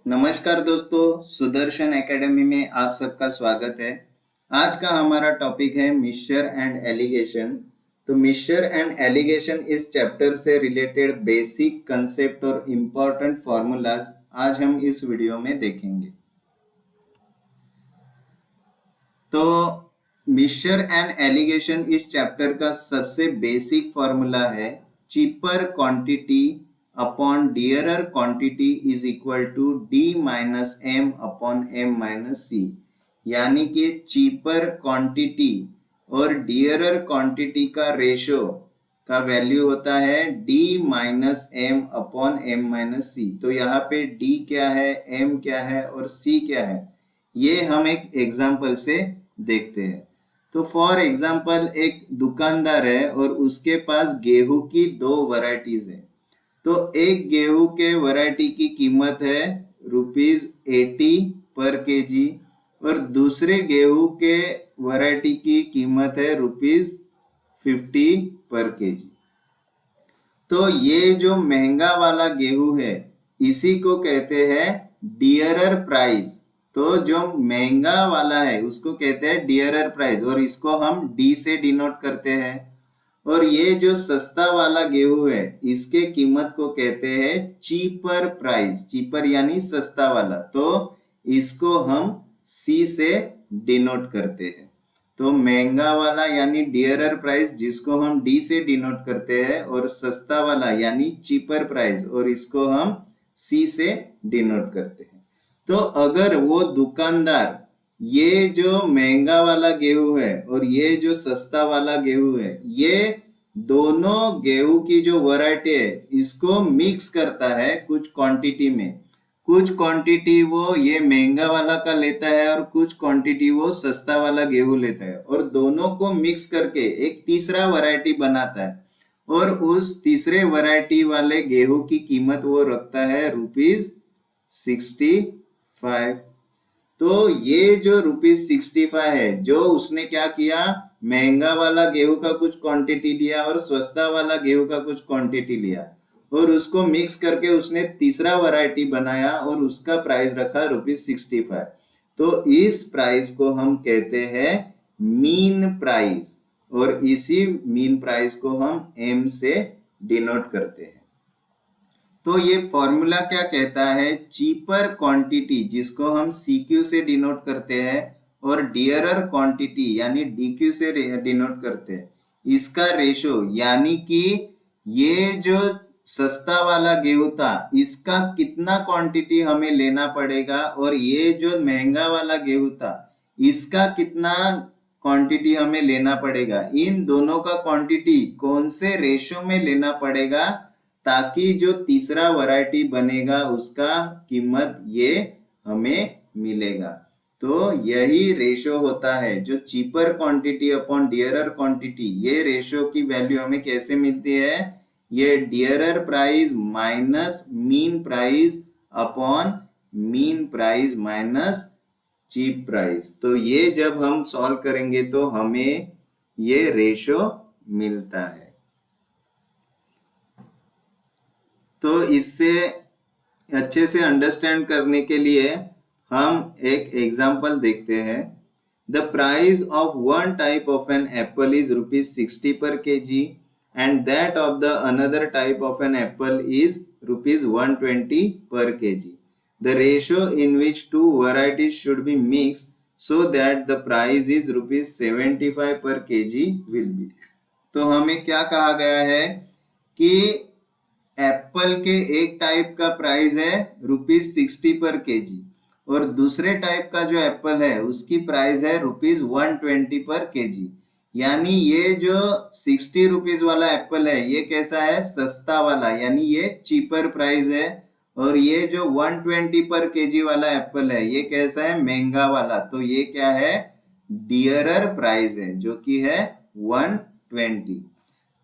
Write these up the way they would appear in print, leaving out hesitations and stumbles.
नमस्कार दोस्तों, सुदर्शन एकेडमी में आप सबका स्वागत है। आज का हमारा टॉपिक है मिक्सचर एंड एलिगेशन। तो मिक्सचर एंड एलिगेशन इस चैप्टर से रिलेटेड बेसिक कंसेप्ट और इम्पोर्टेंट फॉर्मूलाज आज हम इस वीडियो में देखेंगे। तो मिक्सचर एंड एलिगेशन इस चैप्टर का सबसे बेसिक फॉर्मूला है cheaper quantity upon dearer quantity is equal to D minus M upon M minus C. यानी कि चीपर क्वांटिटी और डियरर क्वांटिटी का रेशो का वैल्यू होता है D minus M upon M minus C. तो यहाँ पे डी क्या है, एम क्या है और सी क्या है, ये हम एक एग्जाम्पल से देखते हैं। तो फॉर एग्जाम्पल एक दुकानदार है और उसके पास गेहूं की दो वैरायटीज है। तो एक गेहूं के वैरायटी की कीमत है ₹80 पर केजी और दूसरे गेहूं के वैरायटी की कीमत है ₹50 पर केजी। तो ये जो महंगा वाला गेहूं है इसी को कहते हैं डियरर प्राइस। तो जो महंगा वाला है उसको कहते हैं डियरर प्राइस और इसको हम डी से डिनोट करते हैं। और ये जो सस्ता वाला गेहूं है इसके कीमत को कहते हैं चीपर प्राइस। चीपर यानी सस्ता वाला, तो इसको हम सी से डिनोट करते हैं। तो महंगा वाला यानी डियरर प्राइस जिसको हम डी से डिनोट करते हैं और सस्ता वाला यानी चीपर प्राइस और इसको हम सी से डिनोट करते हैं। तो अगर वो दुकानदार ये जो महंगा वाला गेहूं है और ये जो सस्ता वाला गेहूं है, ये दोनों गेहूं की जो वैरायटी है इसको मिक्स करता है कुछ क्वांटिटी में। कुछ क्वांटिटी वो ये महंगा वाला का लेता है और कुछ क्वांटिटी वो सस्ता वाला गेहूं लेता है और दोनों को मिक्स करके एक तीसरा वैरायटी बनाता है और उस तीसरे वैरायटी वाले गेहूं की कीमत वो रखता है ₹65। तो ये जो ₹65 है, जो उसने क्या किया, महंगा वाला गेहूं का कुछ क्वांटिटी लिया और सस्ता वाला गेहूं का कुछ क्वांटिटी लिया और उसको मिक्स करके उसने तीसरा वैरायटी बनाया और उसका प्राइस रखा ₹65। तो इस प्राइस को हम कहते हैं मीन प्राइस और इसी मीन प्राइस को हम एम से डिनोट करते हैं। तो ये फॉर्मूला क्या कहता है, चीपर क्वांटिटी जिसको हम CQ से डिनोट करते हैं और डियरर क्वांटिटी यानी DQ से डिनोट करते हैं, इसका रेशो यानी कि ये जो सस्ता वाला गेहूं था इसका कितना क्वांटिटी हमें लेना पड़ेगा और ये जो महंगा वाला गेहूं था इसका कितना क्वांटिटी हमें लेना पड़ेगा, इन दोनों का क्वांटिटी कौन से रेशो में लेना पड़ेगा ताकि जो तीसरा वैरायटी बनेगा उसका कीमत ये हमें मिलेगा। तो यही रेशो होता है जो cheaper quantity upon dearer quantity. ये रेशो की वैल्यू हमें कैसे मिलती है, ये dearer price minus mean price upon mean price minus cheap price. तो ये जब हम सॉल्व करेंगे तो हमें ये रेशो मिलता है। तो इससे अच्छे से अंडरस्टैंड करने के लिए हम एक एग्जांपल देखते हैं। The price of one type of an apple is ₹60 per kg and that of the another type of an apple is ₹120 per kg. The ratio in which two varieties should be mixed so that the price is ₹75 पर KG will be। तो हमें क्या कहा गया है कि Apple के एक टाइप का प्राइस है ₹60 पर केजी और दूसरे टाइप का जो एप्पल है उसकी प्राइस है ₹120 पर केजी। यानी ये जो ₹60 वाला एप्पल है ये कैसा है, सस्ता वाला, यानी ये चीपर प्राइस है। और ये जो 120 पर केजी वाला एप्पल है ये कैसा है, महंगा वाला। तो ये क्या है, डियरर प्राइस है जो कि है 120।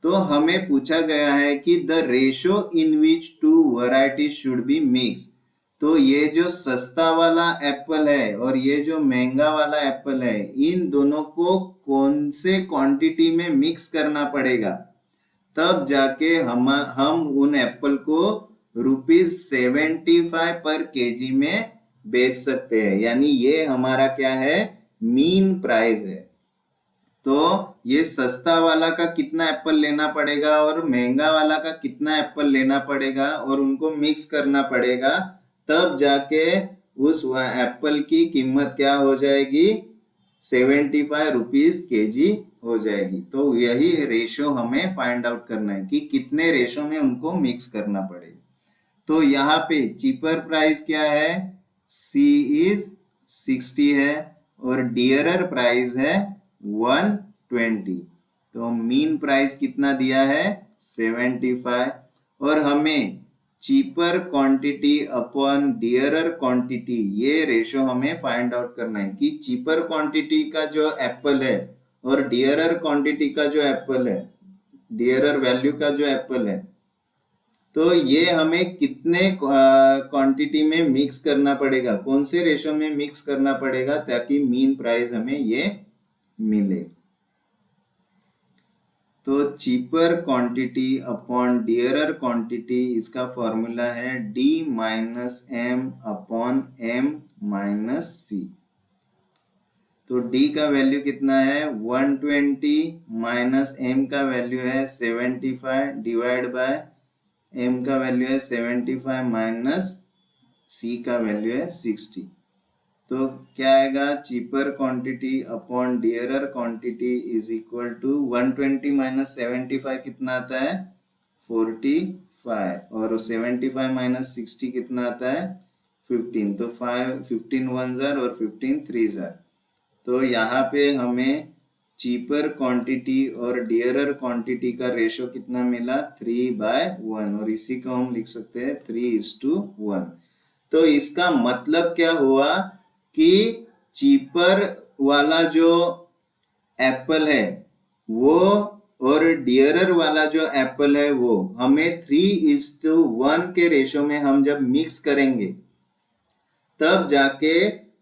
तो हमें पूछा गया है कि the ratio in which two variety should be mixed. तो ये जो सस्ता वाला एप्पल है और ये जो महंगा वाला एप्पल है इन दोनों को कौन से क्वांटिटी में मिक्स करना पड़ेगा, तब जाके हम उन एप्पल को ₹75 पर केजी में बेच सकते हैं, यानी ये हमारा क्या है, मीन प्राइस है। तो ये सस्ता वाला का कितना एप्पल लेना पड़ेगा और महंगा वाला का कितना एप्पल लेना पड़ेगा और उनको मिक्स करना पड़ेगा, तब जाके उस एप्पल की कीमत क्या हो जाएगी, ₹75 केजी हो जाएगी। तो यही रेशो हमें फाइंड आउट करना है कि कितने रेशो में उनको मिक्स करना पड़ेगा। तो यहाँ पे चीपर प्राइस क्या है, C इज 60 है और डियरर प्राइस है 120। तो मीन प्राइस कितना दिया है, 75, और हमें cheaper quantity upon dearer quantity, ये रेशो हमें फाइंड आउट करना है कि चीपर क्वांटिटी का जो एप्पल है और डियरर क्वांटिटी का जो एप्पल है, डियरर वैल्यू का जो एप्पल है, तो ये हमें कितने क्वांटिटी में मिक्स करना पड़ेगा, कौन से रेशो में मिक्स करना पड़ेगा ताकि मीन प्राइस हमें ये मिले। तो cheaper quantity upon dearer quantity, इसका फॉर्मूला है D minus M upon M minus C। तो D का वैल्यू कितना है, 120 माइनस M का वैल्यू है 75 डिवाइड बाय M का वैल्यू है 75 माइनस C का वैल्यू है 60। तो क्या आएगा, cheaper quantity upon dearer quantity is equal to 120 minus 75 कितना आता है, 45, और 75 माइनस 60 कितना आता है, 15। तो 15 1 जार और 15 3 जार। तो यहाँ पे हमें चीपर क्वांटिटी और डियरर क्वांटिटी का रेशो कितना मिला, 3/1, और इसी को हम लिख सकते हैं 3:1। तो इसका मतलब क्या हुआ कि चीपर वाला जो एप्पल है वो और डियरर वाला जो एप्पल है वो हमें 3:1 के रेशो में हम जब मिक्स करेंगे, तब जाके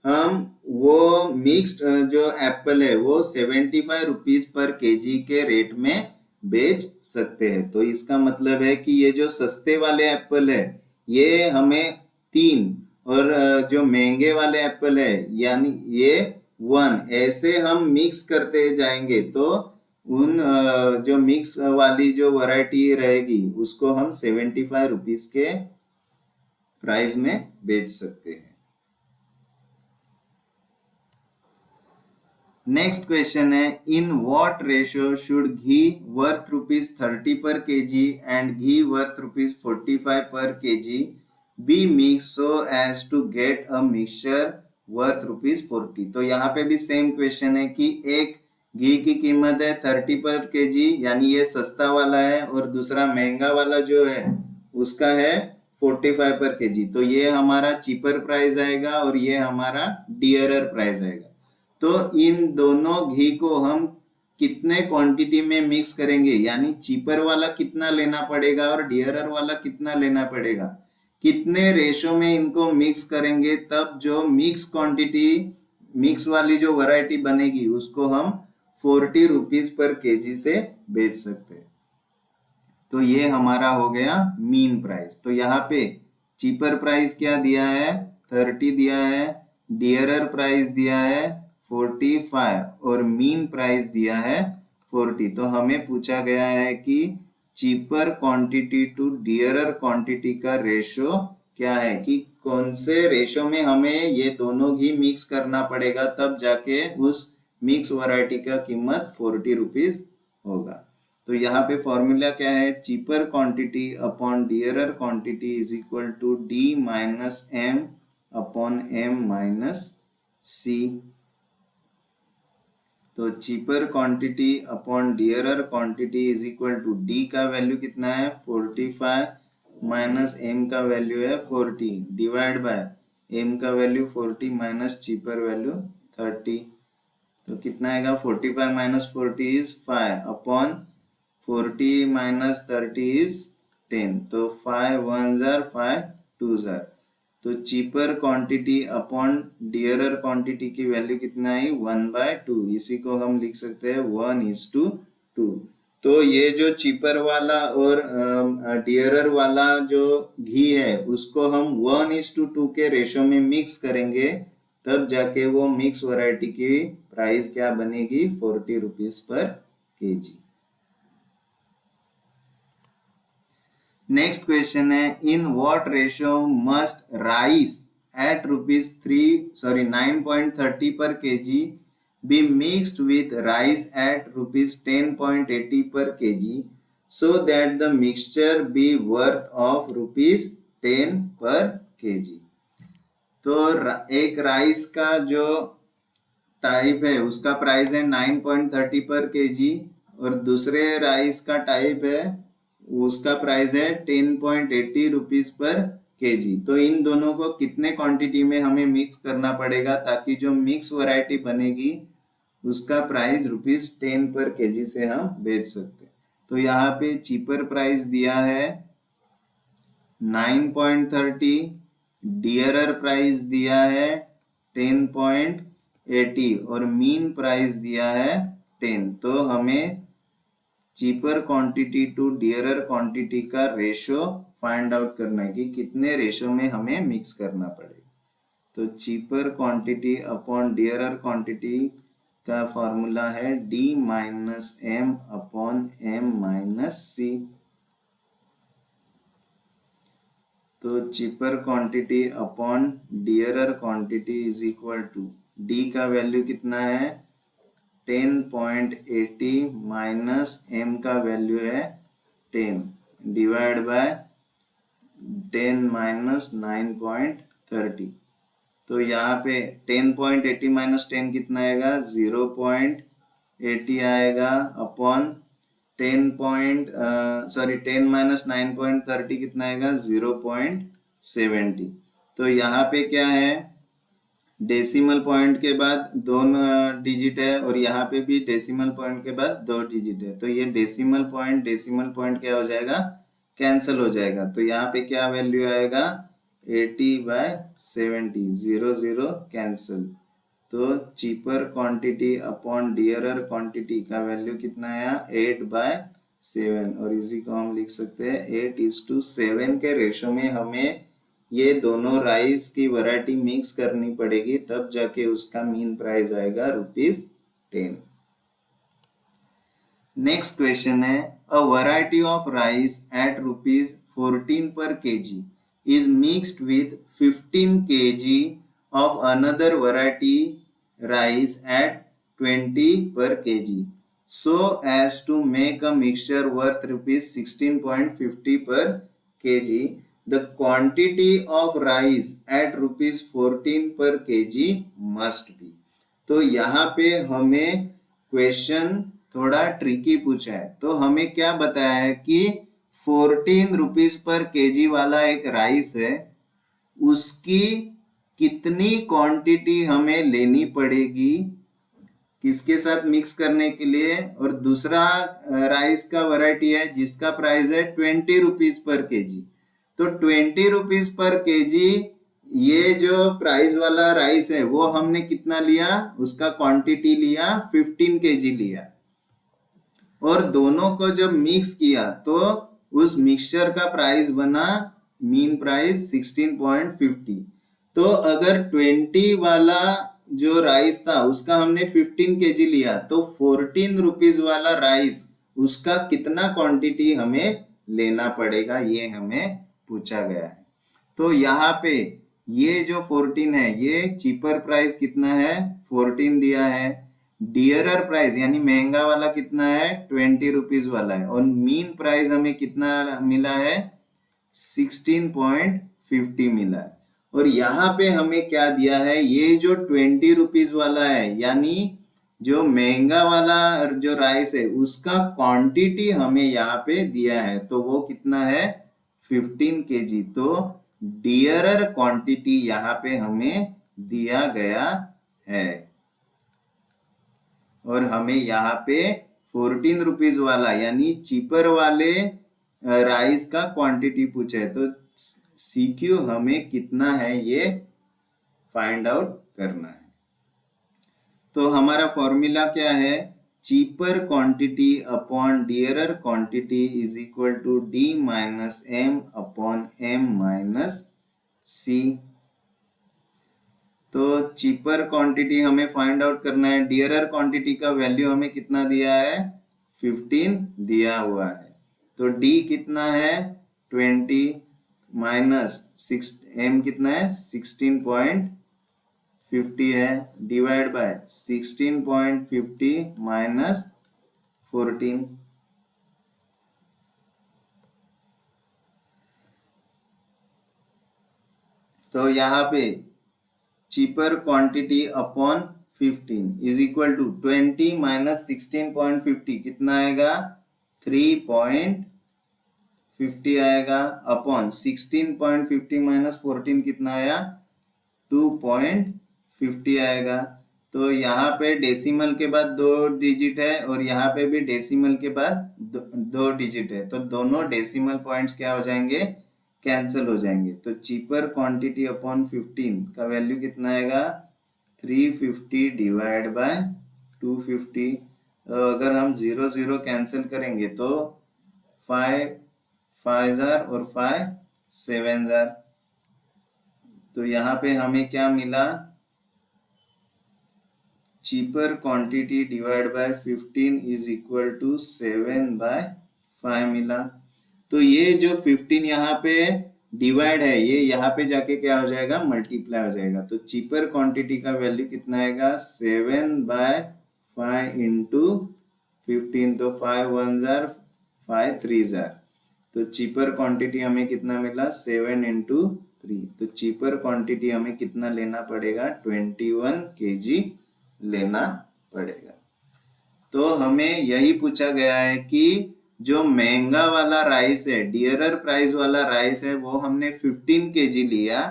हम वो मिक्स्ड जो एप्पल है वो 75 रुपीज पर केजी के रेट में बेच सकते हैं। तो इसका मतलब है कि ये जो सस्ते वाले एप्पल है ये हमें 3, और जो महंगे वाले एप्पल है यानी ये 1, ऐसे हम मिक्स करते जाएंगे तो उन जो मिक्स वाली जो वैरायटी रहेगी उसको हम 75 रुपीज के प्राइस में बेच सकते हैं। नेक्स्ट क्वेश्चन है, in what ratio should ghee worth ₹30 per kg and ghee worth ₹45 per kg be mix so as to get a mixture worth ₹40। तो यहाँ पे भी सेम क्वेश्चन है कि एक घी की कीमत है 30 पर केजी, यानी ये सस्ता वाला है, और दूसरा महंगा वाला जो है उसका है 45 पर केजी। तो ये हमारा चीपर प्राइस आएगा और ये हमारा डियरर प्राइस आएगा। तो इन दोनों घी को हम कितने क्वांटिटी में मिक्स करेंगे, यानी चीपर वाला कितना लेना पड़ेगा और डियरर वाला कितना लेना पड़ेगा, कितने रेशो में इनको मिक्स करेंगे, तब जो मिक्स क्वांटिटी, मिक्स वाली जो वैरायटी बनेगी उसको हम 40 रुपीज पर केजी से बेच सकते हैं। तो ये हमारा हो गया मीन प्राइस। तो यहाँ पे चीपर प्राइस क्या दिया है, 30 दिया है, डियरर प्राइस दिया है 45 और मीन प्राइस दिया है 40। तो हमें पूछा गया है कि cheaper quantity to dearer quantity का रेशो क्या है, कि कौन से रेशो में हमें ये दोनों घी मिक्स करना पड़ेगा, तब जाके उस मिक्स वैरायटी का कीमत 40 रुपीज होगा। तो यहाँ पे फॉर्मूला क्या है, cheaper quantity upon dearer quantity is equal to D minus M upon M minus C। तो cheaper quantity upon dearer quantity is equal to D का वैल्यू कितना है 45 माइनस M का वैल्यू है 40 डिवाइड बाय M का value 40 minus cheaper value 30। तो कितना आएगा, 45 माइनस 40 इज 5 अपॉन 40 माइनस 30 इज 10। तो 5 1 जार 5 2 जार। तो cheaper quantity upon dearer quantity की वैल्यू कितना है, 1/2। इसी को हम लिख सकते हैं 1:2। तो ये जो चीपर वाला और डियरर वाला जो घी है उसको हम 1:2 के रेशो में मिक्स करेंगे, तब जाके वो मिक्स वैरायटी की प्राइस क्या बनेगी, 40 rupees per KG. Next question है, in what ratio must rice at ₹9.30 per kg be mixed with rice at ₹10.80 per kg so that the mixture be worth of ₹10 per kg। तो एक rice का जो type है उसका price है 9.30 per kg, और दूसरे राइस का टाइप है उसका प्राइस है 10.80 रुपीज पर केजी। तो इन दोनों को कितने क्वांटिटी में हमें मिक्स करना पड़ेगा ताकि जो मिक्स वैरायटी बनेगी उसका प्राइस ₹10 पर केजी से हम बेच सकते हैं। तो यहाँ पे चीपर प्राइस दिया है 9.30, डियरर प्राइस दिया है 10.80 और मीन प्राइस दिया है 10। तो हमें cheaper quantity to dearer quantity का रेशो फाइंड आउट करना है कि कितने रेशो में हमें मिक्स करना पड़ेगा। तो cheaper quantity upon dearer quantity का फॉर्मूला है D-M/M/C। तो cheaper quantity upon dearer quantity is equal to D का वैल्यू कितना है 10.80 माइनस एम का वैल्यू है 10 डिवाइड बाय 10 माइनस 9.30। तो यहाँ पे 10.80 माइनस 10 कितना आएगा 0.80 आएगा अपॉन 10 माइनस 9.30 कितना आएगा 0.70। तो यहाँ पे क्या है डेसिमल पॉइंट के बाद 2 डिजिट है और यहाँ पे भी डेसिमल पॉइंट के बाद 2 डिजिट है। तो ये डेसिमल पॉइंट क्या हो जाएगा कैंसिल हो जाएगा। तो यहाँ पे क्या वैल्यू आएगा 80/70, 0 कैंसिल। तो cheaper quantity upon dearer quantity का वैल्यू कितना आया 8/7, और इसी को हम लिख सकते हैं 8:7 के रेशो में हमें ये दोनों राइस की वैरायटी मिक्स करनी पड़ेगी, तब जाके उसका मीन प्राइस आएगा ₹10। नेक्स्ट क्वेश्चन है, a variety of rice at ₹14 per kg is mixed with 15 kg of another variety rice at 20 per kg so as to make a mixture worth ₹16.50 per kg। The quantity of rice at ₹14 per kg must be। तो यहाँ पे हमें question थोड़ा tricky पूछा है। तो हमें क्या बताया है कि 14 रुपीज पर केजी वाला एक राइस है, उसकी कितनी क्वांटिटी हमें लेनी पड़ेगी किसके साथ मिक्स करने के लिए, और दूसरा राइस का वैरायटी है जिसका प्राइस है 20 रुपीज पर केजी। तो 20 रुपीज पर केजी ये जो प्राइस वाला राइस है वो हमने कितना लिया, उसका क्वांटिटी लिया 15 केजी लिया, और दोनों को जब मिक्स किया तो उस मिक्सचर का प्राइस बना मीन प्राइस 16.50। तो अगर 20 वाला जो राइस था उसका हमने 15 केजी लिया तो 14 रुपीज वाला राइस उसका कितना क्वांटिटी हमें लेना पड़ेगा, ये हमें पूछा गया है। तो यहाँ पे ये जो 14 है ये चीपर प्राइस कितना है 14 दिया है, डियरर प्राइस यानी महंगा वाला कितना है 20 रुपीज वाला है, और मीन प्राइस हमें कितना मिला है 16.50 मिला है। और यहाँ पे हमें क्या दिया है, ये जो 20 रुपीज वाला है यानी जो महंगा वाला जो राइस है उसका क्वांटिटी हमें यहाँ पे दिया है, तो वो कितना है 15 केजी। तो डियरर क्वांटिटी यहाँ पे हमें दिया गया है, और हमें यहाँ पे 14 रुपीज वाला यानी चीपर वाले राइस का क्वांटिटी पूछा है। तो सीक्यू हमें कितना है ये फाइंड आउट करना है। तो हमारा फॉर्मूला क्या है, cheaper quantity upon dearer quantity is equal to D minus M upon M minus C। तो चीपर क्वांटिटी हमें फाइंड आउट करना है, डियरर क्वांटिटी का वैल्यू हमें कितना दिया है 15 दिया हुआ है, तो D कितना है 20 माइनस 6 M कितना है 16.50 है डिवाइड बाय 16.50 माइनस 14। तो यहाँ पे cheaper quantity upon 15 is equal to 20 minus 16.50 कितना आएगा 3.50 आएगा अपॉन 16.50 माइनस 14 कितना आया 2.50 आएगा। तो यहाँ पे डेसिमल के बाद 2 डिजिट है और यहाँ पे भी डेसिमल के बाद 2 डिजिट है, तो दोनों डेसिमल पॉइंट्स क्या हो जाएंगे कैंसिल हो जाएंगे। तो चीपर क्वांटिटी अपॉन 15 का वैल्यू कितना आएगा 350 डिवाइड बाय 250। अगर हम 0 0 कैंसिल करेंगे तो 5 5,000 और 5 7,000। तो यहाँ पे हमें क्या मिला cheaper quantity divide by 15 is equal to 7/5 मिला। तो ये जो 15 यहाँ पे डिवाइड है ये यहाँ पे जाके क्या हो जाएगा मल्टीप्लाई हो जाएगा। तो चीपर क्वांटिटी का वैल्यू कितना आएगा 7/5 इंटू 15, तो 5 1 जार 5 3 जार, तो चीपर क्वांटिटी हमें कितना मिला 7 इंटू 3। तो चीपर क्वांटिटी हमें कितना लेना पड़ेगा 21 kg लेना पड़ेगा। तो हमें यही पूछा गया है कि जो महंगा वाला राइस है डियरर प्राइस वाला राइस है वो हमने 15 kg लिया,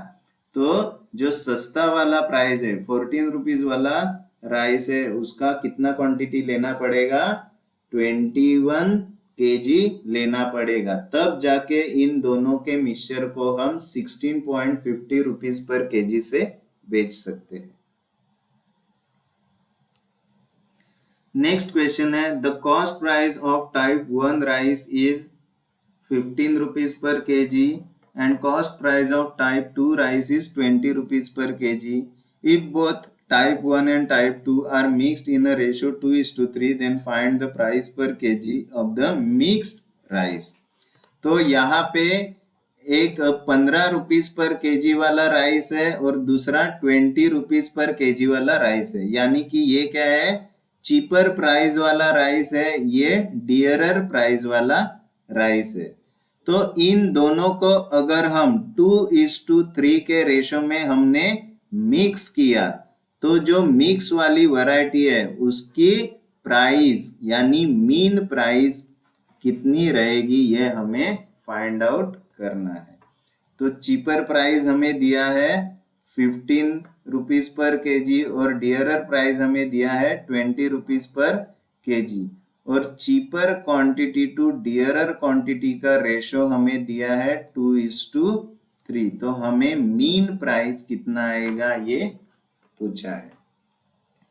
तो जो सस्ता वाला प्राइस है 14 रुपीज वाला राइस है उसका कितना क्वांटिटी लेना पड़ेगा 21 kg लेना पड़ेगा, तब जाके इन दोनों के मिक्सचर को हम 16.50 रुपीज पर kg से बेच सकते हैं। नेक्स्ट क्वेश्चन है the cost price of type 1 rice is 15 rupees per kg and cost price of type 2 rice is 20 rupees per kg. If both type 1 and type 2 are mixed in a ratio 2:3 then find the price per kg of the mixed rice। तो यहाँ पे एक 15 rupees per KG वाला rice है और दूसरा 20 rupees per KG वाला rice है, यानी कि ये क्या है चीपर प्राइस वाला राइस है, ये डियरर प्राइस वाला राइस है। तो इन दोनों को अगर हम 2:3 के रेशो में हमने मिक्स किया तो जो मिक्स वाली वैरायटी है उसकी प्राइस यानी मीन प्राइस कितनी रहेगी ये हमें फाइंड आउट करना है। तो चीपर प्राइस हमें दिया है 15 रुपीज पर केजी और डियरर प्राइस हमें दिया है 20 रुपीज पर केजी, और cheaper quantity to dearer quantity का रेशो हमें दिया है 2:3। तो हमें मीन प्राइस कितना आएगा ये पूछा है।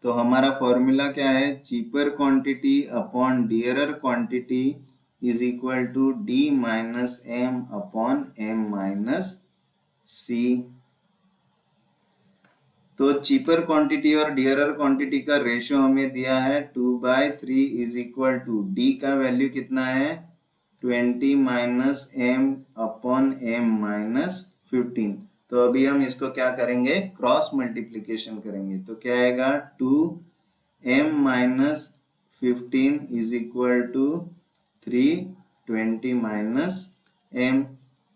तो हमारा फॉर्मूला क्या है cheaper quantity upon dearer quantity is equal to D minus M upon M minus C. तो चीपर क्वांटिटी और डियरर क्वांटिटी का रेशियो हमें दिया है 2/3 इज इक्वल टू डी का वैल्यू कितना है 20 minus M upon M minus 15। तो अभी हम इसको क्या करेंगे क्रॉस मल्टीप्लीकेशन करेंगे, तो क्या आएगा 2m minus 15 is equal to 320 minus m।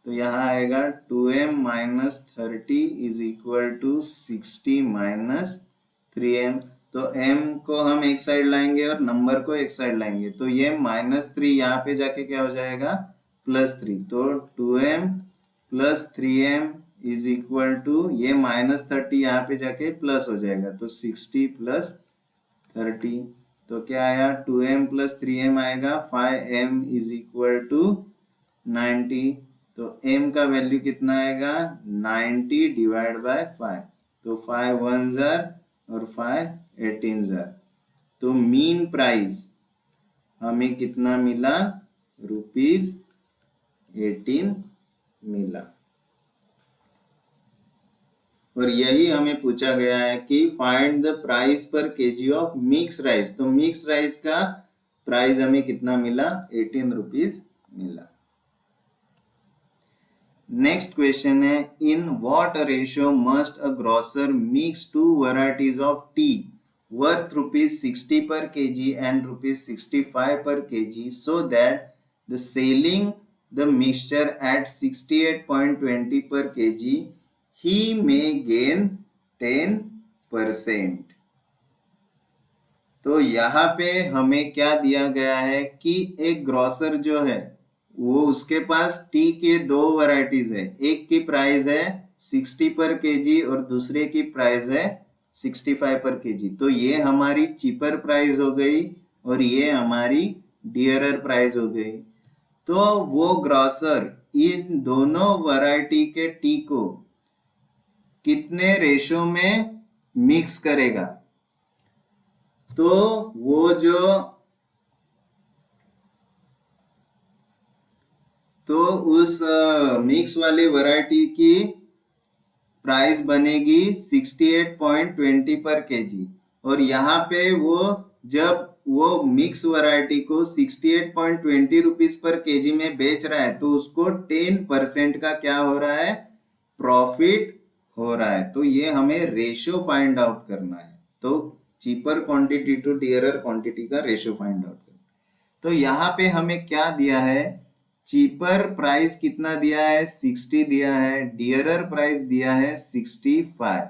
तो यहाँ आएगा 2m minus 30 is equal to 60 minus 3m। तो m को हम एक साइड लाएंगे और नंबर को एक साइड लाएंगे, तो ये -3 यहाँ पे जाके क्या हो जाएगा +3। तो 2m plus 3m is equal to ये -30 यहाँ पे जाके प्लस हो जाएगा, तो 60 प्लस 30। तो क्या आया 2m प्लस 3m आएगा 5m इज इक्वल टू 90। तो m का वैल्यू कितना आएगा 90 डिवाइड बाय 5। तो 5 1 जार और 5 18 जार। तो मीन प्राइस हमें कितना मिला, ₹18 मिला। और यही हमें पूछा गया है कि find the price per kg of mix rice. तो मिक्स राइस का प्राइस हमें कितना मिला, ₹18 मिला। नेक्स्ट क्वेश्चन है, in what ratio must a grocer mix two varieties of tea worth ₹60 per kg and ₹65 per kg so that the selling the mixture at 68.20 per kg he may gain 10%। तो यहाँ पे हमें क्या दिया गया है कि एक ग्रोसर जो है वो उसके पास टी के दो वैरायटीज है, एक की प्राइस है 60 पर केजी और दूसरे की प्राइस है 65 पर केजी। तो ये हमारी चीपर प्राइस हो गई और ये हमारी डियरर प्राइस हो गई। तो वो ग्रोसर इन दोनों वैरायटी के टी को कितने रेशो में मिक्स करेगा, तो वो जो तो उस मिक्स वाली वैरायटी की प्राइस बनेगी 68.20 पर केजी। और यहाँ पे वो जब वो मिक्स वैरायटी को 68.20 रुपीज पर केजी में बेच रहा है तो उसको 10% का क्या हो रहा है, प्रॉफिट हो रहा है। तो ये हमें रेशियो फाइंड आउट करना है। तो cheaper quantity to dearer quantity का रेशियो फाइंड आउट करना। तो यहाँ पे हमें क्या दिया है, चीपर प्राइस कितना दिया है, 60 दिया है, डियरर प्राइस दिया है 65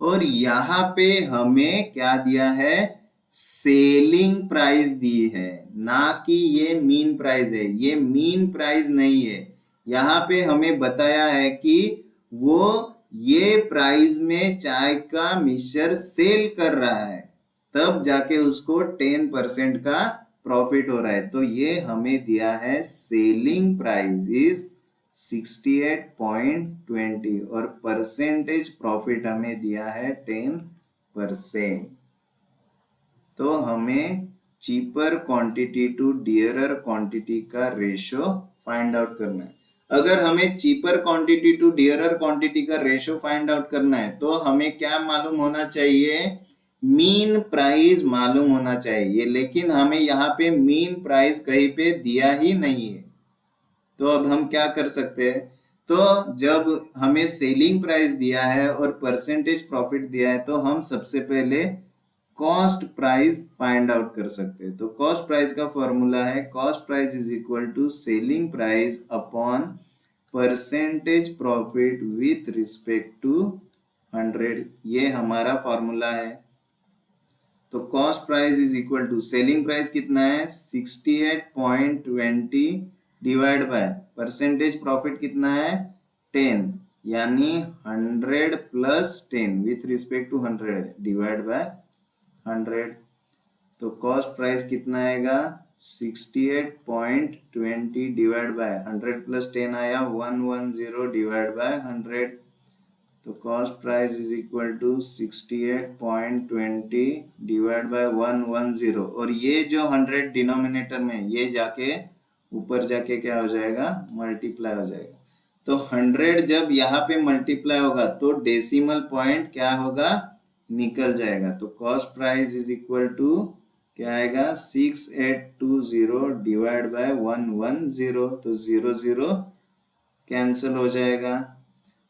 और यहाँ पे हमें क्या दिया है, सेलिंग प्राइस दी है, ना कि ये मीन प्राइस है। ये मीन प्राइस नहीं है। यहाँ पे हमें बताया है कि वो ये प्राइस में चाय का मिक्सचर सेल कर रहा है, तब जाके उसको 10% का प्रॉफिट हो रहा है। तो ये हमें दिया है सेलिंग प्राइस इज 68.20 और परसेंटेज प्रॉफिट हमें दिया है 10%। तो हमें cheaper quantity to dearer quantity का रेशो फाइंड आउट करना है। अगर हमें cheaper quantity to dearer quantity का रेशो फाइंड आउट करना है तो हमें क्या मालूम होना चाहिए, मीन प्राइस मालूम होना चाहिए। लेकिन हमें यहाँ पे मीन प्राइस कहीं पे दिया ही नहीं है। तो अब हम क्या कर सकते हैं, तो जब हमें सेलिंग प्राइस दिया है और परसेंटेज प्रॉफिट दिया है तो हम सबसे पहले कॉस्ट प्राइस फाइंड आउट कर सकते हैं। तो कॉस्ट प्राइस का फॉर्मूला है cost price is equal to selling price upon percentage profit with respect to 100। ये हमारा फॉर्मूला है। तो cost price is equal to selling price कितना है 68.20 डिवाइड बाय परसेंटेज प्रॉफिट कितना है 10, यानी 100 plus 10 with respect to 100 divide by 100। तो कॉस्ट प्राइस कितना आएगा 68.20 डिवाइड बाय 100 प्लस 10 आया 110 डिवाइड बाय 100। तो cost price is equal to 68.20 divide by 110 और ये जो 100 डिनोमिनेटर में ये जाके ऊपर जाके क्या हो जाएगा, मल्टीप्लाई हो जाएगा। तो 100 जब यहाँ पे मल्टीप्लाई होगा तो डेसिमल पॉइंट क्या होगा, निकल जाएगा। तो cost price is equal to क्या आएगा 6820 डिवाइड बाय 110। तो 00 कैंसिल हो जाएगा।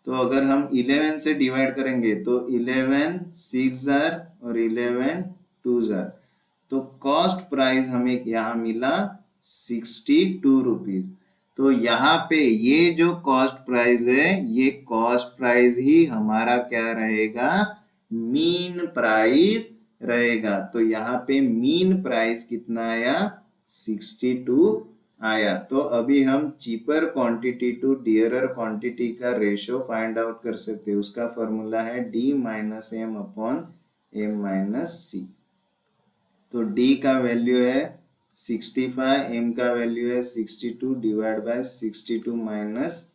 तो अगर हम 11 से डिवाइड करेंगे तो 11 6 और 11 2 तो कॉस्ट प्राइस हमें यहाँ मिला 62 रुपीज। तो यहाँ पे ये जो कॉस्ट प्राइस है ये कॉस्ट प्राइस ही हमारा क्या रहेगा, मीन प्राइस रहेगा। तो यहाँ पे मीन प्राइस कितना आया 62 आया। तो अभी हम cheaper quantity to dearer quantity का रेशो फाइंड आउट कर सकते हैं। उसका फॉर्मूला है D minus M upon M minus C. तो D का वैल्यू है 65, M का वैल्यू है 62 डिवाइड बाय 62 माइनस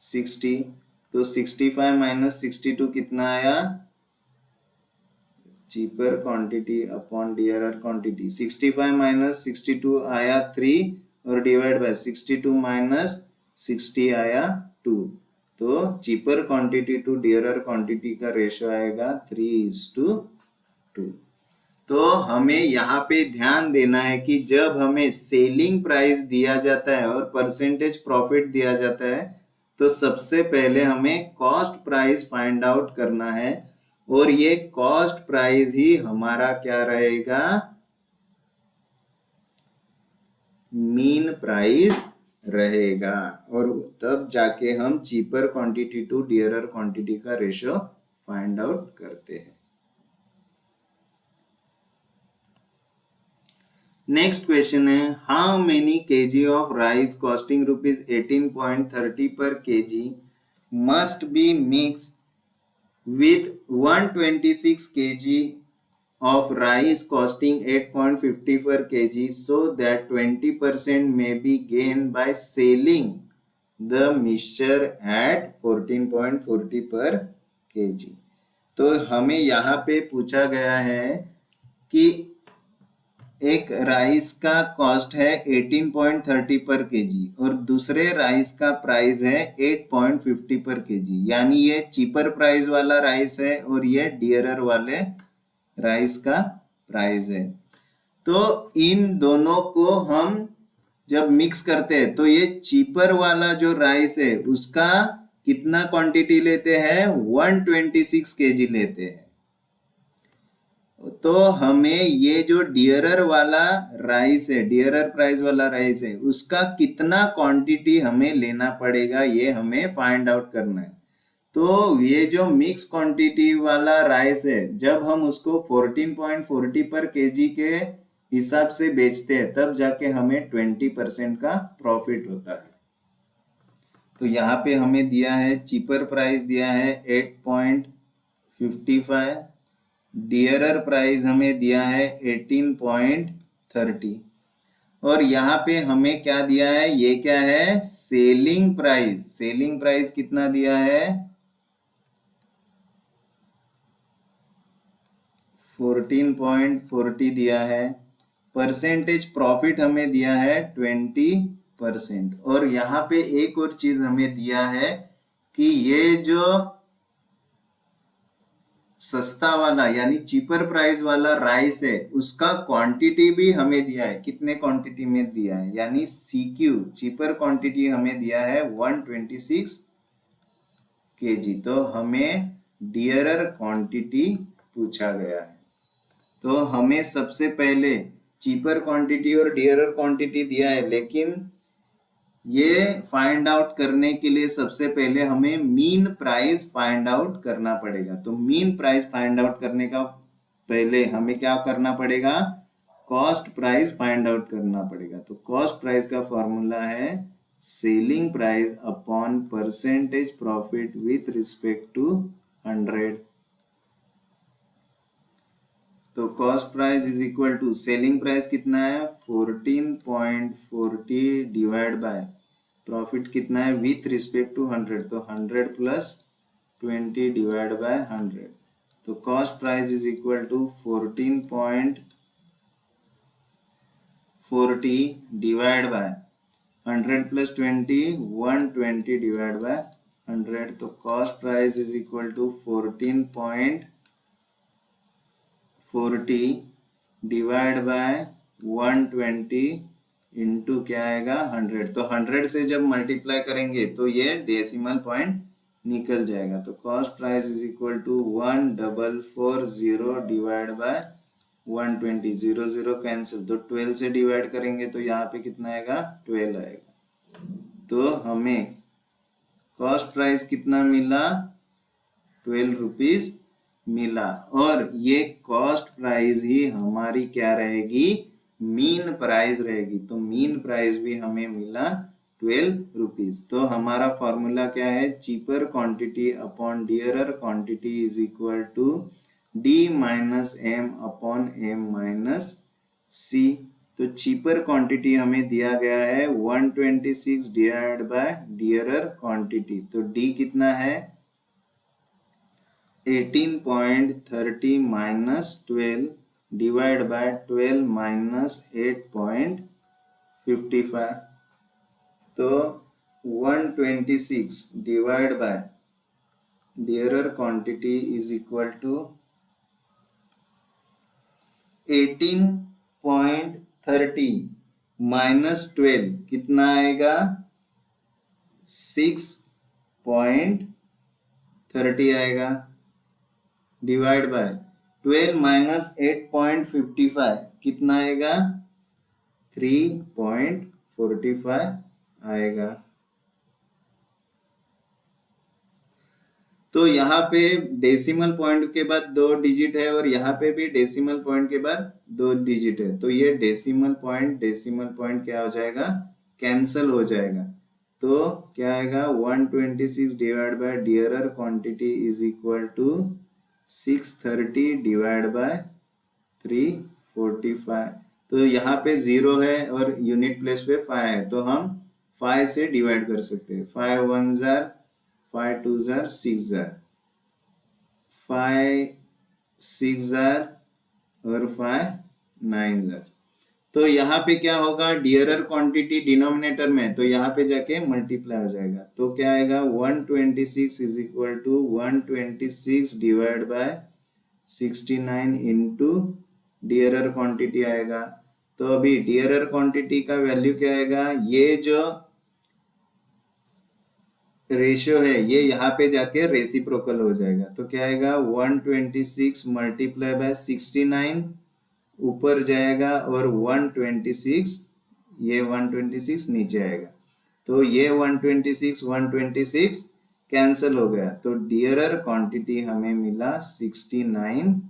60। तो 65 माइनस 62 कितना आया, cheaper quantity upon dearer quantity. 65 minus 62 आया 3 और डिवाइड बाय 62 माइनस 60 आया 2। तो cheaper quantity to dearer quantity का रेशियो आएगा 3:2। तो हमें यहाँ पे ध्यान देना है कि जब हमें सेलिंग प्राइस दिया जाता है और परसेंटेज प्रॉफिट दिया जाता है तो सबसे पहले हमें कॉस्ट प्राइस फाइंड आउट करना है और ये कॉस्ट प्राइस ही हमारा क्या रहेगा, मीन प्राइस रहेगा। और तब जाके हम cheaper quantity to dearer quantity का रेशियो फाइंड आउट करते हैं। नेक्स्ट क्वेश्चन है, how many kg of rice costing rupees 18.30 per kg must be mix with 126 kg of rice costing 8.50 per kg so that 20% may be gained by selling the mixture at 14.40 per kg। तो हमें यहाँ पे पूछा गया है कि एक rice का कॉस्ट है 18.30 पर केजी और दूसरे राइस का प्राइस है 8.50 पर केजी, यानी ये चीपर प्राइस वाला राइस है और ये डियरर वाले राइस का प्राइस है। तो इन दोनों को हम जब मिक्स करते हैं तो ये चीपर वाला जो राइस है उसका कितना क्वांटिटी लेते हैं, 126 केजी लेते हैं। तो हमें ये जो डियरर वाला राइस है, डियरर प्राइस वाला राइस है, उसका कितना क्वांटिटी हमें लेना पड़ेगा ये हमें फाइंड आउट करना है। तो ये जो मिक्स क्वांटिटी वाला राइस है जब हम उसको 14.40 पर केजी के हिसाब से बेचते हैं तब जाके हमें 20% का प्रॉफिट होता है। तो यहाँ पे हमें दिया है चीपर प्राइस दिया है 8.55, डियरर प्राइस हमें दिया है 18.30 और यहाँ पे हमें क्या दिया है, ये क्या है, सेलिंग प्राइस। सेलिंग प्राइस कितना दिया है, 14.40 दिया है। परसेंटेज प्रॉफिट हमें दिया है 20%। और यहाँ पे एक और चीज हमें दिया है कि ये जो सस्ता वाला यानी चीपर प्राइस वाला राइस है उसका क्वांटिटी भी हमें दिया है। कितने क्वांटिटी में दिया है, यानी सीक्यू चीपर क्वांटिटी हमें दिया है 126 केजी। तो हमें डियरर क्वांटिटी पूछा गया है। तो हमें सबसे पहले चीपर क्वांटिटी और डियरर क्वांटिटी दिया है, लेकिन ये फाइंड आउट करने के लिए सबसे पहले हमें मीन प्राइस फाइंड आउट करना पड़ेगा। तो मीन प्राइस फाइंड आउट करने का पहले हमें क्या करना पड़ेगा, कॉस्ट प्राइस फाइंड आउट करना पड़ेगा। तो कॉस्ट प्राइस का फॉर्मूला है selling price upon percentage profit with respect to 100। तो cost price is equal to selling price कितना है 14.40 डिवाइड बाय प्रॉफिट कितना है विथ रिस्पेक्ट टू 100, तो 100 प्लस 20 डिवाइड बाय 100। तो cost price is equal to 14.40 divide by 100 plus 20, 120 divide by 100। तो cost price is equal to 14.40 divide by 120 into क्या आएगा 100। तो 100 से जब मल्टीप्लाई करेंगे तो ये डेसिमल पॉइंट निकल जाएगा। तो cost price is equal to 1440 divide by 120, 0 0 cancel, तो 12 से डिवाइड करेंगे तो यहाँ पे कितना आएगा 12 आएगा। तो हमें कॉस्ट प्राइस कितना मिला 12 रुपीज मिला और ये कॉस्ट प्राइस ही हमारी क्या रहेगी, मीन प्राइस रहेगी। तो मीन प्राइस भी हमें मिला 12 रुपीज। तो हमारा फॉर्मूला क्या है, cheaper quantity upon dearer quantity is equal to D minus M upon M minus C. तो चीपर क्वांटिटी हमें दिया गया है 126 डिवाइड बाय डियरर क्वांटिटी। तो डी कितना है 18.30 minus 12 divided by 12 minus 8.55, तो 126 divided by dearer quantity is equal to 18.30 minus 12 कितना आएगा? 6.30 आएगा, डिवाइड बाय 12 माइनस 8.55 कितना आएगा? 3.45 आएगा। तो यहाँ पे डेसिमल पॉइंट के बाद 2 डिजिट है और यहाँ पे भी डेसिमल पॉइंट के बाद 2 डिजिट है, तो ये डेसिमल पॉइंट क्या हो जाएगा? कैंसल हो जाएगा। तो क्या आएगा? 126 divide by dearer quantity is equal to 630 divide by 345। तो यहाँ पे 0 है और यूनिट प्लेस पे 5 है, तो हम 5 से डिवाइड कर सकते हैं। 5 1 जार, 5 2 जार, 6 जार, 5 6 जार और 5 9 जार। तो यहाँ पे क्या होगा? डियरर क्वांटिटी डिनोमिनेटर में, तो यहाँ पे जाके मल्टीप्लाई हो जाएगा। तो क्या आएगा? 126 is equal to 126 divide by 69 into dearer quantity आएगा। तो अभी डियरर क्वांटिटी का वैल्यू क्या आएगा? ये जो रेशियो है ये यहाँ पे जाके रेसिप्रोकल हो जाएगा। तो क्या आएगा? 126 मल्टीप्लाई बाय 69 ऊपर जाएगा और 126, ये 126 नीचे आएगा। तो ये 126 कैंसल हो गया, तो डियरर क्वांटिटी हमें मिला 69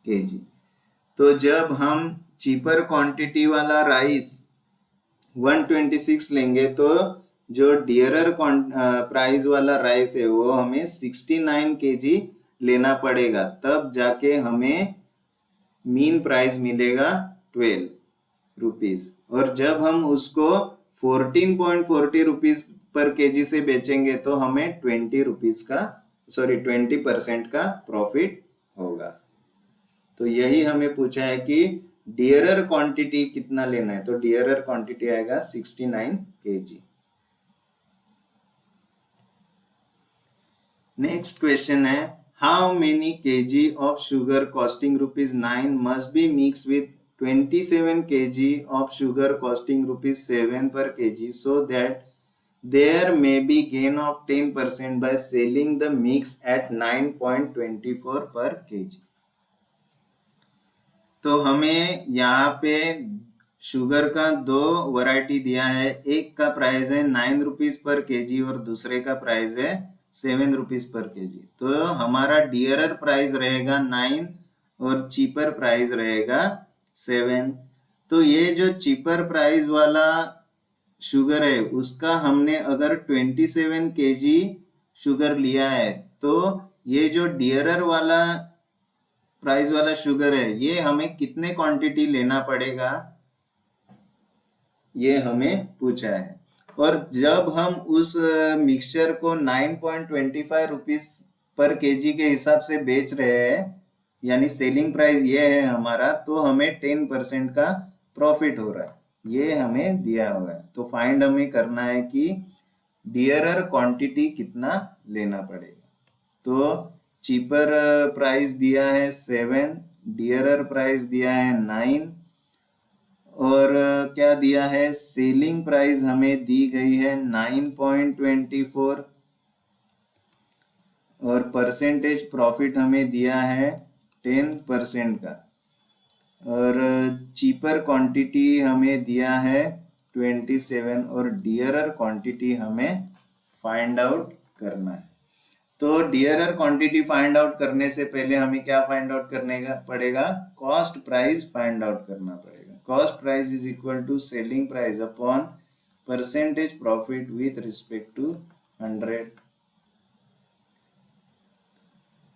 kg। तो जब हम चीपर क्वांटिटी वाला राइस 126 लेंगे तो जो डियरर प्राइस वाला राइस है वो हमें 69 kg लेना पड़ेगा, तब जाके हमें मीन प्राइस मिलेगा 12 रुपीज। और जब हम उसको 14.40 रुपीज पर केजी से बेचेंगे तो हमें 20% का प्रॉफिट होगा। तो यही हमें पूछा है कि डियरर क्वांटिटी कितना लेना है, तो डियरर क्वांटिटी आएगा 69 kg। नेक्स्ट क्वेश्चन है, how many kg of sugar costing ₹9 must be mixed with 27 kg of sugar costing ₹7 per kg so that there may be gain of 10% by selling the mix at 9.24 per kg। तो हमें यहाँ पे sugar का 2 variety दिया है, एक का price है 9 रुपीज पर केजी और दूसरे का प्राइस है 7 रुपीज पर केजी। तो हमारा डियरर प्राइस रहेगा 9 और चीपर प्राइस रहेगा 7। तो ये जो चीपर प्राइस वाला शुगर है उसका हमने अगर 27 kg शुगर लिया है, तो ये जो डियरर वाला प्राइस वाला शुगर है ये हमें कितने क्वांटिटी लेना पड़ेगा, ये हमें पूछा है। और जब हम उस मिक्सचर को 9.25 रुपीज पर केजी के हिसाब से बेच रहे हैं, यानी सेलिंग प्राइस ये है हमारा, तो हमें 10% का प्रॉफिट हो रहा है, ये हमें दिया हुआ है। तो फाइंड हमें करना है कि डियरर क्वांटिटी कितना लेना पड़ेगा। तो चीपर प्राइस दिया है 7, डियरर प्राइस दिया है 9 और क्या दिया है? सेलिंग प्राइस हमें दी गई है 9.24 और परसेंटेज प्रॉफिट हमें दिया है 10% का। और चीपर क्वांटिटी हमें दिया है 27 और डियरर क्वांटिटी हमें फाइंड आउट करना है। तो डियरर क्वांटिटी फाइंड आउट करने से पहले हमें क्या फाइंड आउट करने का पड़ेगा? कॉस्ट प्राइस फाइंड आउट करना पड़ेगा। Cost price is equal to selling price upon percentage profit with respect to 100।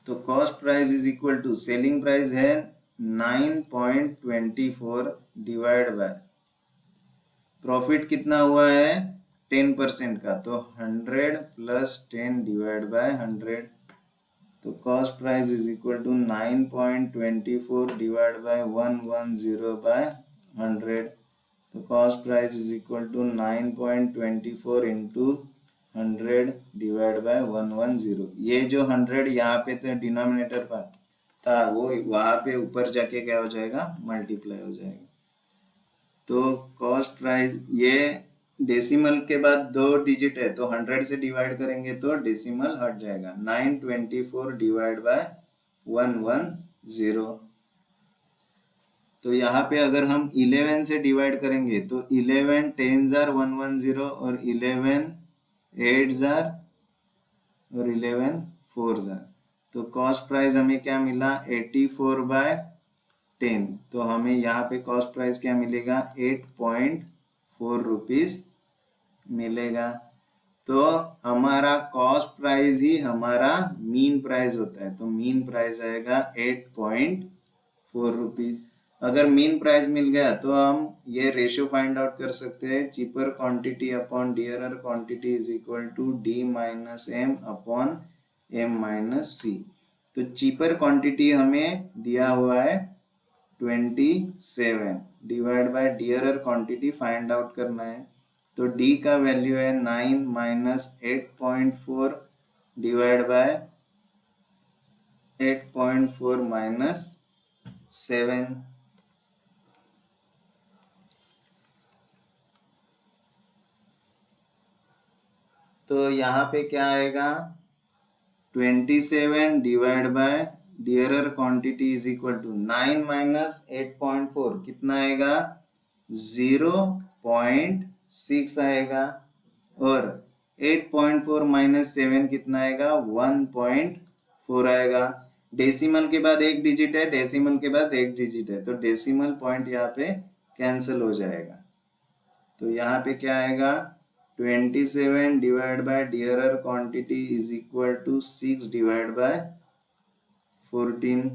तो cost price is equal to selling price है 9.24 डिवाइड बाय प्रॉफिट कितना हुआ है 10% का, तो 100 प्लस 10 डिवाइड बाय 100, तो cost price is equal to 9.24 divide by 110/100। तो cost price is equal to 9.24 into 100 divide by 110। ये जो 100 यहाँ पे था डिनोमिनेटर पर था, वो वहां पे ऊपर जाके क्या हो जाएगा, मल्टीप्लाई हो जाएगा। तो कॉस्ट प्राइस, ये डेसिमल के बाद 2 डिजिट है तो 100 से डिवाइड करेंगे तो डेसिमल हट जाएगा। 924 डिवाइड बाय 110। तो यहाँ पे अगर हम 11 से डिवाइड करेंगे तो 11 10 जार 110 और 11 8 जार और 11 4 जार। तो कॉस्ट प्राइस हमें क्या मिला, 84/10। तो हमें यहाँ पे कॉस्ट प्राइस क्या मिलेगा, 8.4 रुपीज मिलेगा। तो हमारा कॉस्ट प्राइस ही हमारा मीन प्राइस होता है, तो मीन प्राइस आएगा 8.4 रुपीज। अगर मीन प्राइस मिल गया तो हम ये रेशियो फाइंड आउट कर सकते हैं, cheaper quantity upon dearer quantity is equal to D minus M upon M minus C। तो चीपर क्वांटिटी हमें दिया हुआ है 27 divide by dearer quantity find out करना है। तो D का वैल्यू है 9 माइनस 8.4 डिवाइड बाय 8.4 माइनस 7। तो यहाँ पे क्या आएगा, 27 divide by dearer quantity is equal to 9 minus 8.4 कितना आएगा, 0.6 आएगा, और 8.4 माइनस 7 कितना आएगा, 1.4 आएगा। डेसिमल के बाद एक डिजिट है, डेसिमल के बाद एक डिजिट है, तो डेसिमल पॉइंट यहाँ पे कैंसिल हो जाएगा। तो यहाँ पे क्या आएगा, 27 divide by dearer quantity is equal to 6 divide by 14।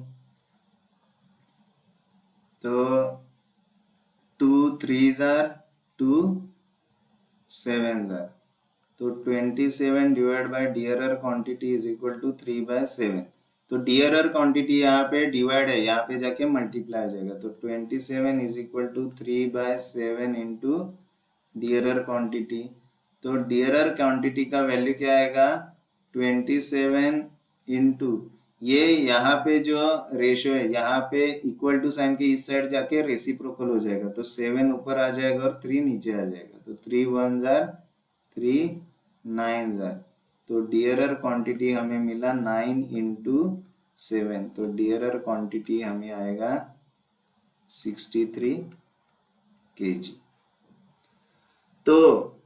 तो 2 3 जार 2 7 जार, तो 27 divide by dearer quantity is equal to 3/7। तो डियरर क्वांटिटी यहाँ पे डिवाइड है, यहाँ पे जाके मल्टीप्लाई हो जाएगा। तो 27 is equal to 3/7 into dearer quantity. तो डियरर क्वांटिटी का वैल्यू क्या आएगा, 27 इंटू ये यहाँ पे जो रेशियो है, यहाँ पे इक्वल टू साइन के इस साइड जाके रेसिप्रोकल हो जाएगा, तो 7 ऊपर आ जाएगा और 3 नीचे आ जाएगा। तो 3 1 जार 3 9 जार। तो डियरर क्वांटिटी हमें मिला 9 इंटू 7। तो डियरर क्वांटिटी हमें आएगा 63 kg। तो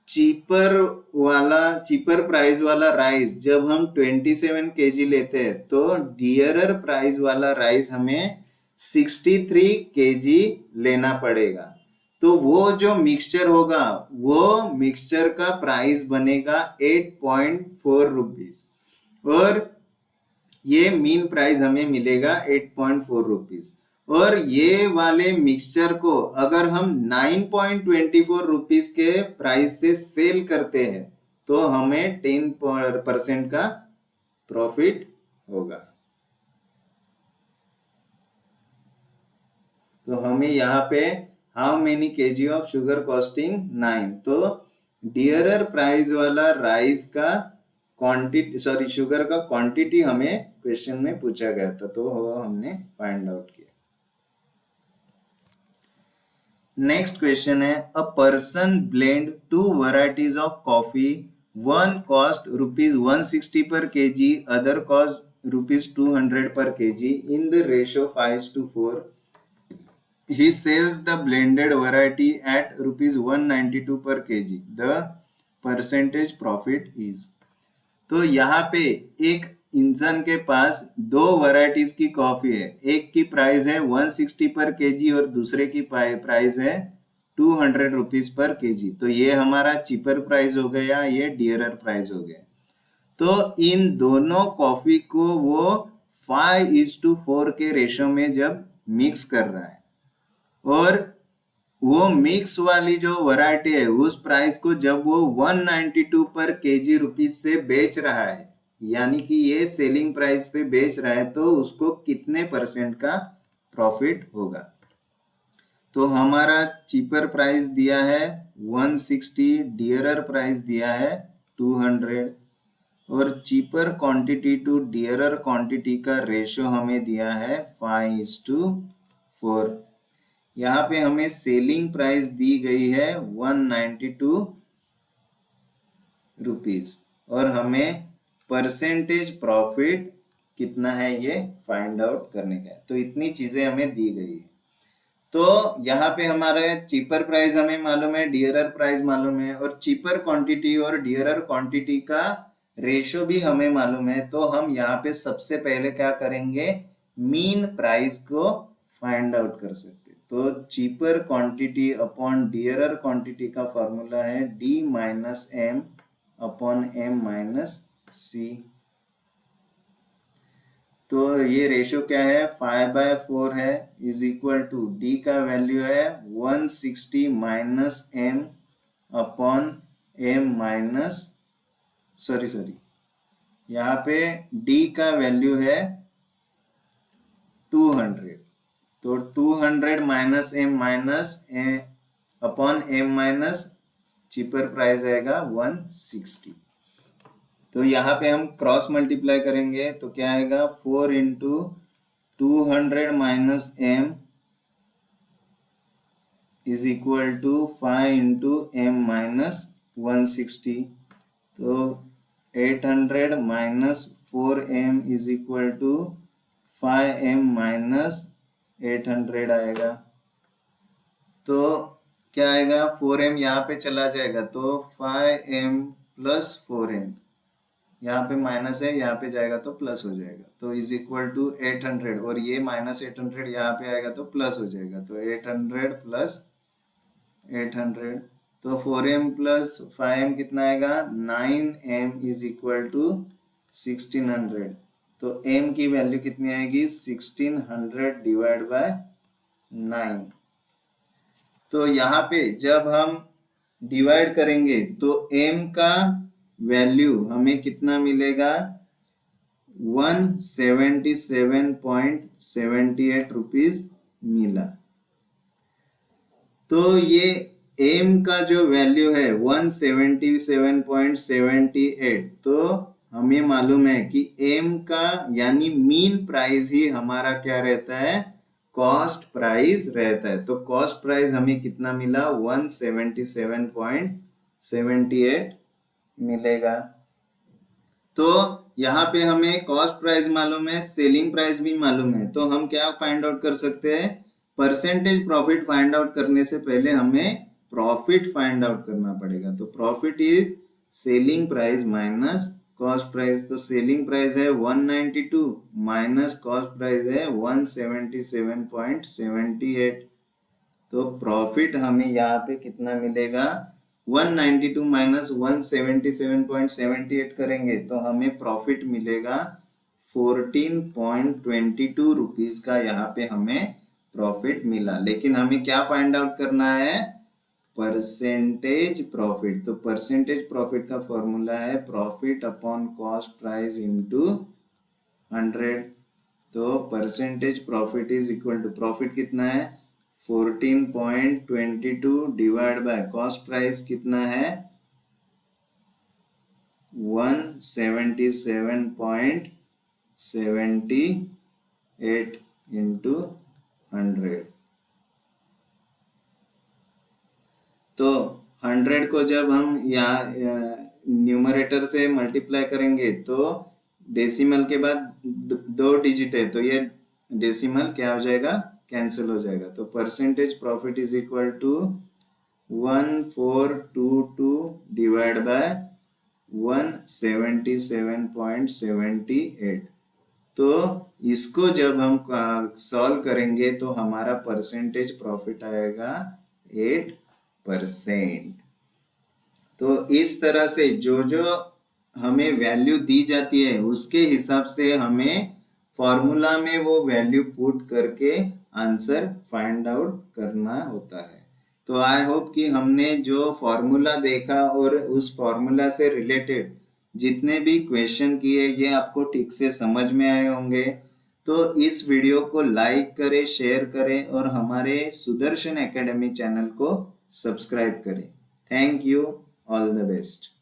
चीपर प्राइस वाला राइस जब हम 27 kg लेते हैं तो डियरर प्राइस वाला राइस हमें 63 kg लेना पड़ेगा। तो वो जो मिक्सचर होगा वो मिक्सचर का प्राइस बनेगा 8.4 रुपीज, और ये मीन प्राइस हमें मिलेगा 8.4 रुपीज। और ये वाले मिक्सचर को अगर हम 9.24 रुपीज के प्राइस से सेल करते हैं तो हमें 10% का प्रॉफिट होगा। तो हमें यहाँ पे how many kg of sugar costing 9। तो डियरर प्राइस वाला राइस का क्वांटिटी, सॉरी शुगर का क्वांटिटी हमें क्वेश्चन में पूछा गया था, तो वो हमने फाइंड आउट किया। नेक्स्ट क्वेश्चन है, a person blend 2 varieties of coffee, one cost ₹160 पर kg, अदर कॉस्ट ₹200 पर kg in the ratio 5:4। He sells the blended variety at ₹192 per kg. The percentage profit is। तो यहाँ पे एक इंसान के पास 2 वैरायटीज की कॉफी है, एक की प्राइस है 160 पर केजी और दूसरे की प्राइस है 200 रुपीज पर केजी। तो ये हमारा चीपर प्राइस हो गया, ये डियरर प्राइस हो गया। तो इन दोनों कॉफी को वो 5:4 के रेशो में जब मिक्स कर रहा है, और वो मिक्स वाली जो वैरायटी है उस प्राइस को जब वो 192 पर केजी रुपीज से बेच रहा है, यानी कि ये सेलिंग प्राइस पे बेच रहा है तो उसको कितने परसेंट का प्रॉफिट होगा। तो हमारा चीपर प्राइस दिया है 160, डियरर प्राइस दिया है 200 और cheaper quantity to dearer quantity का रेशो हमें दिया है 5:4। यहाँ पे हमें सेलिंग प्राइस दी गई है 192 रुपीज और हमें परसेंटेज प्रॉफिट कितना है ये फाइंड आउट करने का है। तो इतनी चीजें हमें दी गई है। तो यहाँ पे हमारे चीपर प्राइस हमें मालूम है, डियरर प्राइस मालूम है और चीपर क्वांटिटी और डियरर क्वांटिटी का रेशो भी हमें मालूम है। तो हम यहाँ पे सबसे पहले क्या करेंगे, मीन प्राइस को फाइंड आउट कर सकते हैं। तो cheaper quantity upon dearer quantity का फॉर्मूला है D minus M upon M minus C. तो ये रेशो क्या है, 5/4 है इज इक्वल टू डी का वैल्यू है 160 minus M upon M minus sorry यहाँ पे डी का वैल्यू है 200। तो 200 minus M minus upon M minus cheaper price आएगा 160। तो यहाँ पे हम क्रॉस मल्टीप्लाई करेंगे तो क्या आएगा 4 into 200 minus M is equal to 5 into M minus 160। तो 800 minus 4m is equal to 5m minus 800 आएगा। तो क्या आएगा, 4m यहाँ पे चला जाएगा तो 5m प्लस 4m, यहाँ पे माइनस है यहाँ पे जाएगा तो प्लस हो जाएगा। तो इज इक्वल टू 800 और ये माइनस 800 यहाँ पे आएगा तो प्लस हो जाएगा। तो 800 प्लस 800 तो 4m प्लस 5m कितना आएगा 9m इज इक्वल टू 1600। तो m की वैल्यू कितनी आएगी 1600 डिवाइड बाय 9। तो यहाँ पे जब हम डिवाइड करेंगे तो m का वैल्यू हमें कितना मिलेगा 177.78 रुपीज मिला। तो ये m का जो वैल्यू है 177.78, तो हमें मालूम है कि m का यानी मीन प्राइस ही हमारा क्या रहता है, कॉस्ट प्राइस रहता है। तो कॉस्ट प्राइस हमें कितना मिला 177.78 मिलेगा। तो यहाँ पे हमें कॉस्ट प्राइस मालूम है, सेलिंग प्राइस भी मालूम है। तो हम क्या फाइंड आउट कर सकते हैं, परसेंटेज प्रॉफिट फाइंड आउट करने से पहले हमें प्रॉफिट फाइंड आउट करना पड़ेगा। तो profit is selling price minus cost price. तो सेलिंग प्राइस है 192 माइनस कॉस्ट प्राइस है 177.78। तो प्रॉफिट हमें यहाँ पे कितना मिलेगा 192 माइनस 177.78 करेंगे तो हमें प्रॉफिट मिलेगा 14.22 रुपीज का। यहाँ पे हमें प्रॉफिट मिला, लेकिन हमें क्या फाइंड आउट करना है, परसेंटेज प्रॉफिट। तो परसेंटेज प्रॉफिट का फॉर्मूला है profit upon cost price into 100। तो percentage profit is equal to profit कितना है 14.22 डिवाइड बाय कॉस्ट प्राइस कितना है 177.78 इंटू 100। तो 100 को जब हम यहाँ न्यूमरेटर से मल्टीप्लाई करेंगे तो डेसिमल के बाद 2 डिजिट है तो ये डेसिमल क्या हो जाएगा, कैंसिल हो जाएगा। तो percentage profit is equal to 1422 divide by 177.78। तो इसको जब हम सॉल्व करेंगे तो हमारा परसेंटेज प्रॉफिट आएगा 8%। तो इस तरह से जो जो हमें वैल्यू दी जाती है उसके हिसाब से हमें फॉर्मूला में वो वैल्यू पुट करके आंसर फाइंड आउट करना होता है। तो आई होप कि हमने जो फॉर्मूला देखा और उस फॉर्मूला से रिलेटेड जितने भी क्वेश्चन किए ये आपको ठीक से समझ में आए होंगे। तो इस वीडियो को लाइक करें, शेयर करें और हमारे सुदर्शन एकेडमी चैनल को सब्सक्राइब करें। Thank you, all the best.